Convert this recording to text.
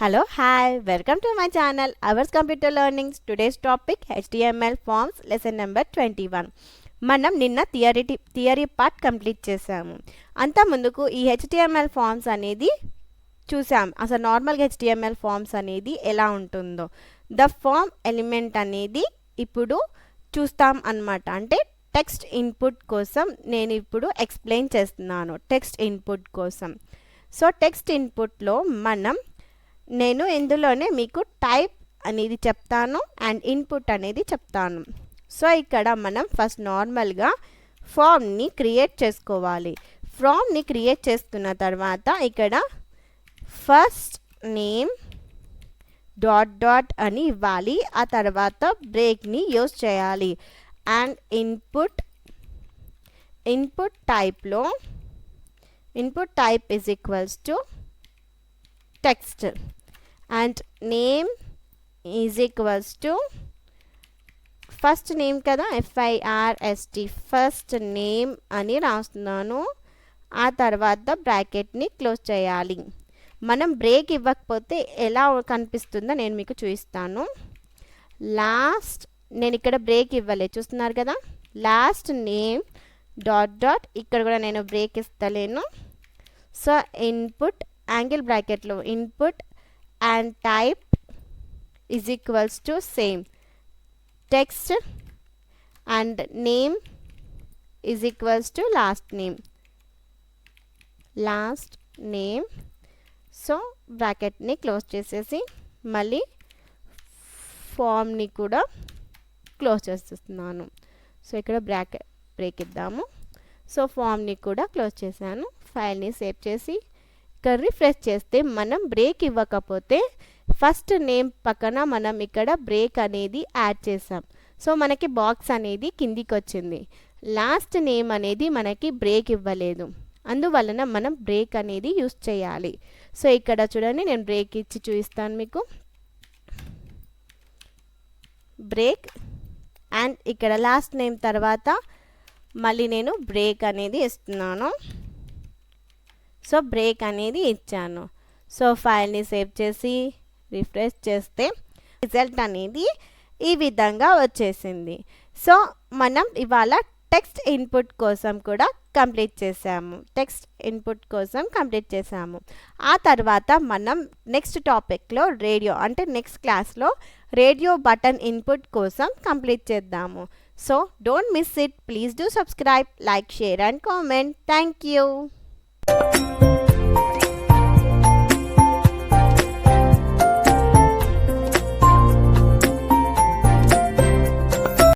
Hello, hi, welcome to my channel, Ours Computer Learnings. Today's topic HTML Forms, lesson number 21. మనం నిన్న theory part complete చేసాము. అంత ముందుకు ఈ HTML ఫార్మ్స్ అనేది చూసాం. అసలు నార్మల్గా HTML ఫార్మ్స్ అనేది ఎలా ఉంటుందో ద ఫార్మ్ ఎలిమెంట్ అనేది ఇప్పుడు చూస్తాం అన్నమాట. అంటే టెక్స్ట్ ఇన్పుట్ కోసం నేను ఇప్పుడు ఎక్స్ప్లెయిన్ చేస్తున్నాను. టెక్స్ట్ ఇన్పుట్ కోసం. సో టెక్స్ట్ ఇన్పుట్లో నేను ఇందులోనే మీకు టైప్ అనేది చెప్తాను అండ్ ఇన్పుట్ అనేది చెప్తాను. సో ఇక్కడ మనం ఫస్ట్ నార్మల్గా ఫామ్ని క్రియేట్ చేసుకోవాలి. ఫామ్ని క్రియేట్ చేసుకున్న తర్వాత ఇక్కడ ఫస్ట్ నేమ్ డాట్ డాట్ అని ఇవ్వాలి. ఆ తర్వాత బ్రేక్ని యూజ్ చేయాలి. అండ్ ఇన్పుట్ టైప్లో input type is equals to text and name is equals to first name కదా, FIRST ఫస్ట్ నేమ్ అని రాస్తున్నాను. ఆ తర్వాత బ్రాకెట్ని క్లోజ్ చేయాలి. మనం బ్రేక్ ఇవ్వకపోతే ఎలా కనిపిస్తుందో నేను మీకు చూపిస్తాను. నేను ఇక్కడ బ్రేక్ ఇవ్వలేదు, చూస్తున్నారు కదా. లాస్ట్ నేమ్ డాట్ డాట్, ఇక్కడ కూడా నేను బ్రేక్ ఇస్తలేను. సో ఇన్పుట్ యాంగిల్ బ్రాకెట్లో input and type is equals to same text and name is equals to last name. So బ్రాకెట్ని క్లోజ్ చేసేసి మళ్ళీ ఫామ్ని కూడా క్లోజ్ చేస్తున్నాను. సో ఇక్కడ బ్రేక్ ఇద్దాము. సో ఫామ్ని కూడా క్లోజ్ చేశాను. ఫైల్ని సేవ్ చేసి ఇక్కడ రిఫ్రెష్ చేస్తే మనం బ్రేక్ ఇవ్వకపోతే ఫస్ట్ నేమ్ పక్కన మనం ఇక్కడ బ్రేక్ అనేది యాడ్ చేసాం. సో మనకి బాక్స్ అనేది కిందికి వచ్చింది. లాస్ట్ నేమ్ అనేది మనకి బ్రేక్ ఇవ్వలేదు, అందువలన మనం బ్రేక్ అనేది యూస్ చేయాలి. సో ఇక్కడ చూడండి, నేను బ్రేక్ ఇచ్చి చూపిస్తాను మీకు. బ్రేక్ అండ్ ఇక్కడ లాస్ట్ నేమ్ తర్వాత మళ్ళీ నేను బ్రేక్ అనేది ఇస్తున్నాను. సో బ్రేక్ అనేది ఇచ్చాను. సో ఫైల్ని సేవ్ చేసి రిఫ్రెష్ చేస్తే రిజల్ట్ అనేది ఈ విధంగా వచ్చేసింది. సో మనం ఇవాళ టెక్స్ట్ ఇన్పుట్ కోసం కూడా కంప్లీట్ చేసాము. ఆ తర్వాత మనం నెక్స్ట్ టాపిక్లో నెక్స్ట్ క్లాస్లో రేడియో బటన్ ఇన్పుట్ కోసం కంప్లీట్ చేద్దాము. So don't miss it. Please do subscribe, like, share and comment. Thank you.